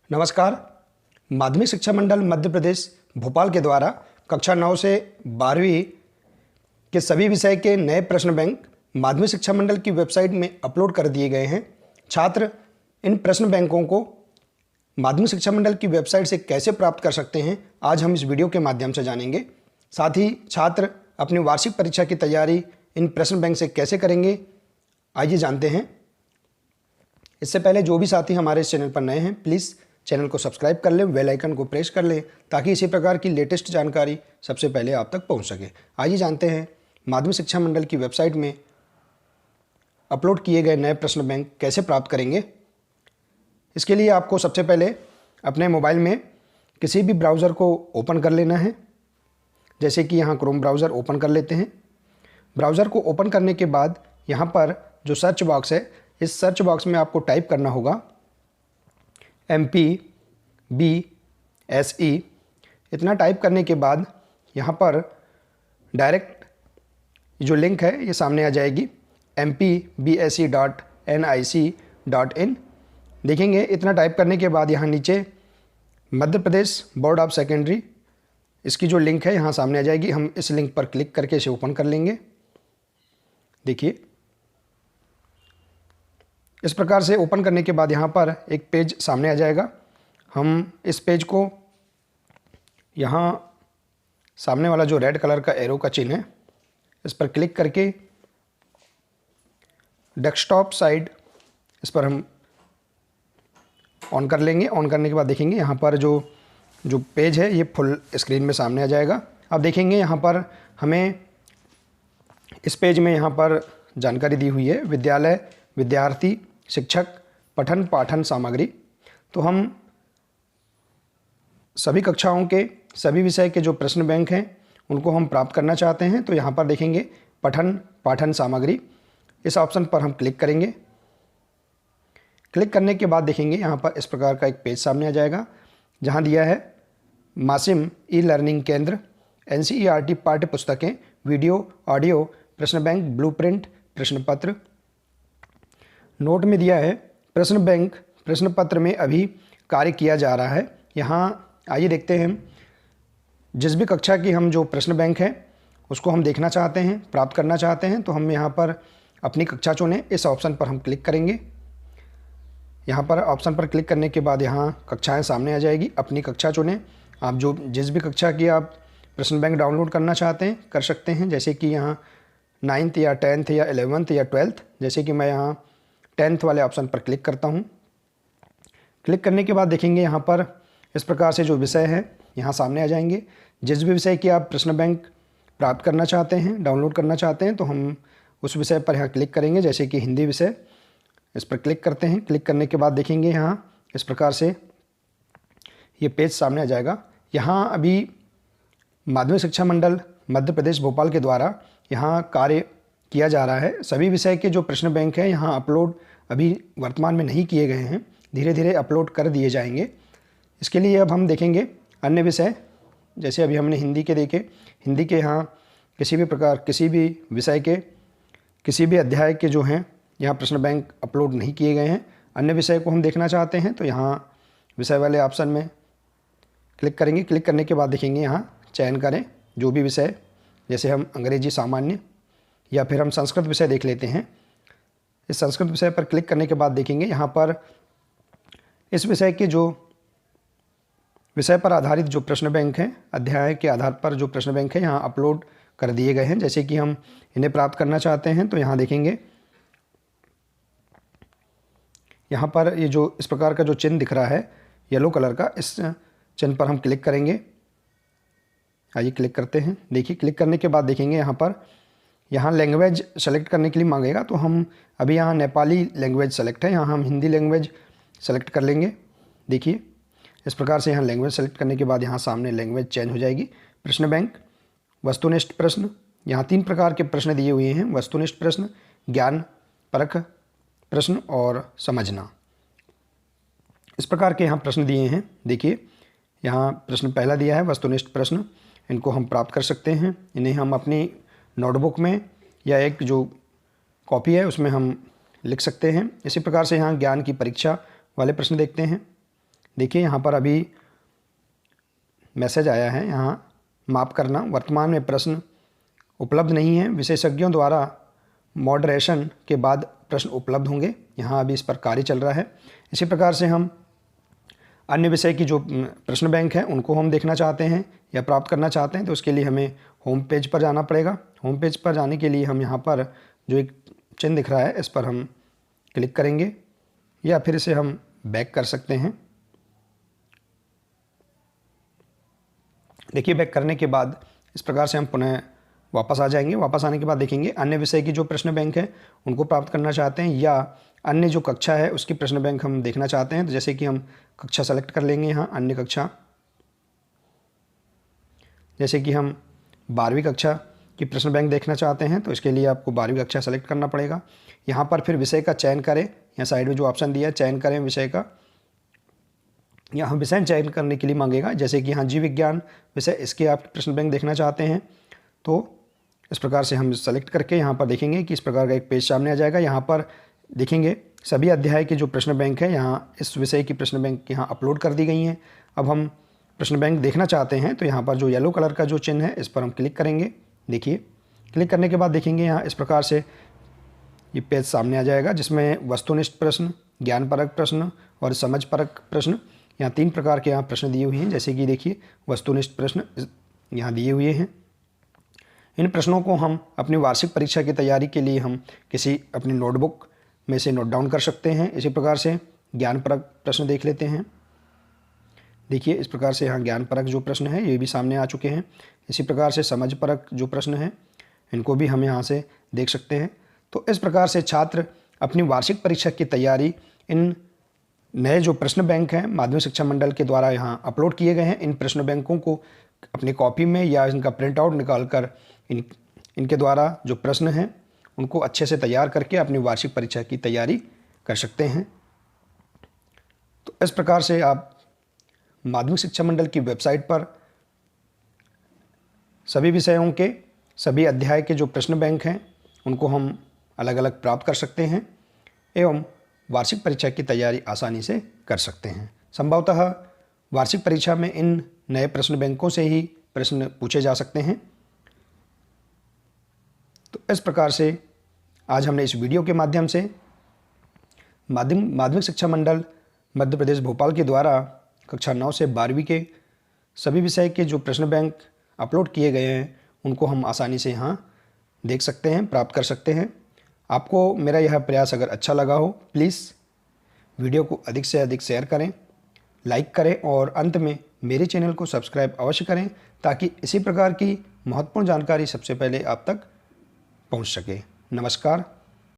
नमस्कार। माध्यमिक शिक्षा मंडल मध्य प्रदेश भोपाल के द्वारा कक्षा 9 से 12वीं के सभी विषय के नए प्रश्न बैंक माध्यमिक शिक्षा मंडल की वेबसाइट में अपलोड कर दिए गए हैं। छात्र इन प्रश्न बैंकों को माध्यमिक शिक्षा मंडल की वेबसाइट से कैसे प्राप्त कर सकते हैं, आज हम इस वीडियो के माध्यम से जानेंगे। साथ ही छात्र अपनी वार्षिक परीक्षा की तैयारी इन प्रश्न बैंक से कैसे करेंगे, आइए जानते हैं। इससे पहले जो भी साथी हमारे इस चैनल पर नए हैं, प्लीज़ चैनल को सब्सक्राइब कर लें, बेल आइकन को प्रेस कर लें ताकि इसी प्रकार की लेटेस्ट जानकारी सबसे पहले आप तक पहुंच सके। आइए जानते हैं माध्यमिक शिक्षा मंडल की वेबसाइट में अपलोड किए गए नए प्रश्न बैंक कैसे प्राप्त करेंगे। इसके लिए आपको सबसे पहले अपने मोबाइल में किसी भी ब्राउज़र को ओपन कर लेना है। जैसे कि यहाँ क्रोम ब्राउज़र ओपन कर लेते हैं। ब्राउज़र को ओपन करने के बाद यहाँ पर जो सर्च बॉक्स है, इस सर्च बॉक्स में आपको टाइप करना होगा MPBSE। इतना टाइप करने के बाद यहाँ पर डायरेक्ट जो लिंक है ये सामने आ जाएगी, mpbse.nic.in। देखेंगे इतना टाइप करने के बाद यहाँ नीचे Madhya Pradesh board of secondary, इसकी जो लिंक है यहाँ सामने आ जाएगी। हम इस लिंक पर क्लिक करके इसे ओपन कर लेंगे। देखिए इस प्रकार से ओपन करने के बाद यहाँ पर एक पेज सामने आ जाएगा। हम इस पेज को यहाँ सामने वाला जो रेड कलर का एरो का चिन्ह है, इस पर क्लिक करके डेस्कटॉप साइड इस पर हम ऑन कर लेंगे। ऑन करने के बाद देखेंगे यहाँ पर जो पेज है ये फुल स्क्रीन में सामने आ जाएगा। अब देखेंगे यहाँ पर हमें इस पेज में यहाँ पर जानकारी दी हुई है, विद्यालय, विद्यार्थी, शिक्षक, पठन पाठन सामग्री। तो हम सभी कक्षाओं के सभी विषय के जो प्रश्न बैंक हैं उनको हम प्राप्त करना चाहते हैं। तो यहाँ पर देखेंगे पठन पाठन सामग्री, इस ऑप्शन पर हम क्लिक करेंगे। क्लिक करने के बाद देखेंगे यहाँ पर इस प्रकार का एक पेज सामने आ जाएगा, जहाँ दिया है मासिम ई लर्निंग केंद्र, NCERT पाठ्य पुस्तकें, वीडियो ऑडियो, प्रश्न बैंक, ब्लूप्रिंट, प्रश्न पत्र। नोट में दिया है प्रश्न बैंक प्रश्न पत्र में अभी कार्य किया जा रहा है। यहाँ आइए देखते हैं, जिस भी कक्षा की हम जो प्रश्न बैंक है उसको हम देखना चाहते हैं, प्राप्त करना चाहते हैं, तो हम यहाँ पर अपनी कक्षा चुनें, इस ऑप्शन पर हम क्लिक करेंगे। यहाँ पर ऑप्शन पर क्लिक करने के बाद यहाँ कक्षाएं सामने आ जाएगी। अपनी कक्षा चुनें, आप जो जिस भी कक्षा की आप प्रश्न बैंक डाउनलोड करना चाहते हैं कर सकते हैं। जैसे कि यहाँ 9th या 10th या 11th या 12th, जैसे कि मैं यहाँ 10th वाले ऑप्शन पर क्लिक करता हूँ। क्लिक करने के बाद देखेंगे यहाँ पर इस प्रकार से जो विषय हैं यहाँ सामने आ जाएंगे। जिस भी विषय की आप प्रश्न बैंक प्राप्त करना चाहते हैं, डाउनलोड करना चाहते हैं, तो हम उस विषय पर यहाँ क्लिक करेंगे। जैसे कि हिंदी विषय, इस पर क्लिक करते हैं। क्लिक करने के बाद देखेंगे यहाँ इस प्रकार से ये पेज सामने आ जाएगा। यहाँ अभी माध्यमिक शिक्षा मंडल मध्य प्रदेश भोपाल के द्वारा यहाँ कार्य किया जा रहा है। सभी विषय के जो प्रश्न बैंक हैं यहाँ अपलोड अभी वर्तमान में नहीं किए गए हैं, धीरे धीरे अपलोड कर दिए जाएंगे। इसके लिए अब हम देखेंगे अन्य विषय, जैसे अभी हमने हिंदी के देखे। हिंदी के यहाँ किसी भी प्रकार किसी भी विषय के किसी भी अध्याय के जो हैं यहाँ प्रश्न बैंक अपलोड नहीं किए गए हैं। अन्य विषय को हम देखना चाहते हैं तो यहाँ विषय वाले ऑप्शन में क्लिक करेंगे। क्लिक करने के बाद देखेंगे यहाँ चयन करें जो भी विषय, जैसे हम अंग्रेजी सामान्य या फिर हम संस्कृत विषय देख लेते हैं। इस संस्कृत विषय पर क्लिक करने के बाद देखेंगे यहाँ पर इस विषय के जो विषय पर आधारित जो प्रश्न बैंक हैं, अध्याय के आधार पर जो प्रश्न बैंक हैं यहाँ अपलोड कर दिए गए हैं। जैसे कि हम इन्हें प्राप्त करना चाहते हैं तो यहाँ देखेंगे यहाँ पर ये जो इस प्रकार का जो चिन्ह दिख रहा है येलो कलर का, इस चिन्ह पर हम क्लिक करेंगे। आइए क्लिक करते हैं। देखिए क्लिक करने के बाद देखेंगे यहाँ लैंग्वेज सेलेक्ट करने के लिए मांगेगा, तो हम अभी यहाँ नेपाली लैंग्वेज सेलेक्ट है, यहाँ हम हिंदी लैंग्वेज सेलेक्ट कर लेंगे। देखिए इस प्रकार से यहाँ लैंग्वेज सेलेक्ट करने के बाद यहाँ सामने लैंग्वेज चेंज हो जाएगी। प्रश्न बैंक वस्तुनिष्ठ प्रश्न, यहाँ 3 प्रकार के प्रश्न दिए हुए हैं, वस्तुनिष्ठ प्रश्न, ज्ञान परक प्रश्न और समझना। इस प्रकार के यहाँ प्रश्न दिए हैं। देखिए यहाँ प्रश्न पहला दिया है वस्तुनिष्ठ प्रश्न, इनको हम प्राप्त कर सकते हैं। इन्हें हम अपनी नोटबुक में या एक जो कॉपी है उसमें हम लिख सकते हैं। इसी प्रकार से यहाँ ज्ञान की परीक्षा वाले प्रश्न देखते हैं। देखिए यहाँ पर अभी मैसेज आया है, यहाँ माफ़ करना, वर्तमान में प्रश्न उपलब्ध नहीं है, विशेषज्ञों द्वारा मॉडरेशन के बाद प्रश्न उपलब्ध होंगे। यहाँ अभी इस पर कार्य चल रहा है। इसी प्रकार से हम अन्य विषय की जो प्रश्न बैंक है उनको हम देखना चाहते हैं या प्राप्त करना चाहते हैं, तो उसके लिए हमें होम पेज पर जाना पड़ेगा। होम पेज पर जाने के लिए हम यहाँ पर जो एक चिन्ह दिख रहा है इस पर हम क्लिक करेंगे या फिर इसे हम बैक कर सकते हैं। देखिए बैक करने के बाद इस प्रकार से हम पुनः वापस आ जाएंगे। वापस आने के बाद देखेंगे अन्य विषय की जो प्रश्न बैंक है उनको प्राप्त करना चाहते हैं या अन्य जो कक्षा है उसकी प्रश्न बैंक हम देखना चाहते हैं, तो जैसे कि हम कक्षा सेलेक्ट कर लेंगे। यहाँ अन्य कक्षा, जैसे कि हम 12वीं कक्षा की प्रश्न बैंक देखना चाहते हैं तो इसके लिए आपको 12वीं कक्षा सेलेक्ट करना पड़ेगा। यहाँ पर फिर विषय का चयन करें, यहाँ साइड में जो ऑप्शन दिया है चयन करें विषय का, यहाँ विषय चयन करने के लिए मांगेगा। जैसे कि यहाँ जीव विज्ञान विषय, इसके आप प्रश्न बैंक देखना चाहते हैं तो इस प्रकार से हम सेलेक्ट करके यहाँ पर देखेंगे कि इस प्रकार का एक पेज सामने आ जाएगा। यहाँ पर देखेंगे सभी अध्याय के जो प्रश्न बैंक है, यहाँ इस विषय की प्रश्न बैंक यहाँ अपलोड कर दी गई हैं। अब हम प्रश्न बैंक देखना चाहते हैं तो यहाँ पर जो येलो कलर का जो चिन्ह है इस पर हम क्लिक करेंगे। देखिए क्लिक करने के बाद देखेंगे यहाँ इस प्रकार से ये पेज सामने आ जाएगा, जिसमें वस्तुनिष्ठ प्रश्न, ज्ञानपरक प्रश्न और समझपरक प्रश्न, यहाँ 3 प्रकार के यहाँ प्रश्न दिए हुए हैं। जैसे कि देखिए वस्तुनिष्ठ प्रश्न यहाँ दिए हुए हैं। इन प्रश्नों को हम अपनी वार्षिक परीक्षा की तैयारी के लिए हम किसी अपनी नोटबुक में से नोट डाउन कर सकते हैं। इसी प्रकार से ज्ञानपरक प्रश्न देख लेते हैं। देखिए इस प्रकार से यहाँ ज्ञानपरक जो प्रश्न है ये भी सामने आ चुके हैं। इसी प्रकार से समझपरक जो प्रश्न है इनको भी हम यहाँ से देख सकते हैं। तो इस प्रकार से छात्र अपनी वार्षिक परीक्षा की तैयारी इन नए जो प्रश्न बैंक हैं माध्यमिक शिक्षा मंडल के द्वारा यहाँ अपलोड किए गए हैं, इन प्रश्न बैंकों को अपनी कॉपी में या इनका प्रिंट आउट निकाल कर इनके द्वारा जो प्रश्न हैं उनको अच्छे से तैयार करके अपनी वार्षिक परीक्षा की तैयारी कर सकते हैं। तो इस प्रकार से आप माध्यमिक शिक्षा मंडल की वेबसाइट पर सभी विषयों के सभी अध्याय के जो प्रश्न बैंक हैं उनको हम अलग अलग प्राप्त कर सकते हैं एवं वार्षिक परीक्षा की तैयारी आसानी से कर सकते हैं। संभवतः वार्षिक परीक्षा में इन नए प्रश्न बैंकों से ही प्रश्न पूछे जा सकते हैं। तो इस प्रकार से आज हमने इस वीडियो के माध्यम से माध्यमिक शिक्षा मंडल मध्य प्रदेश भोपाल के द्वारा कक्षा 9 से 12वीं के सभी विषय के जो प्रश्न बैंक अपलोड किए गए हैं उनको हम आसानी से यहाँ देख सकते हैं, प्राप्त कर सकते हैं। आपको मेरा यह प्रयास अगर अच्छा लगा हो प्लीज़ वीडियो को अधिक से अधिक शेयर करें, लाइक करें और अंत में मेरे चैनल को सब्सक्राइब अवश्य करें ताकि इसी प्रकार की महत्वपूर्ण जानकारी सबसे पहले आप तक पहुंच सके। नमस्कार।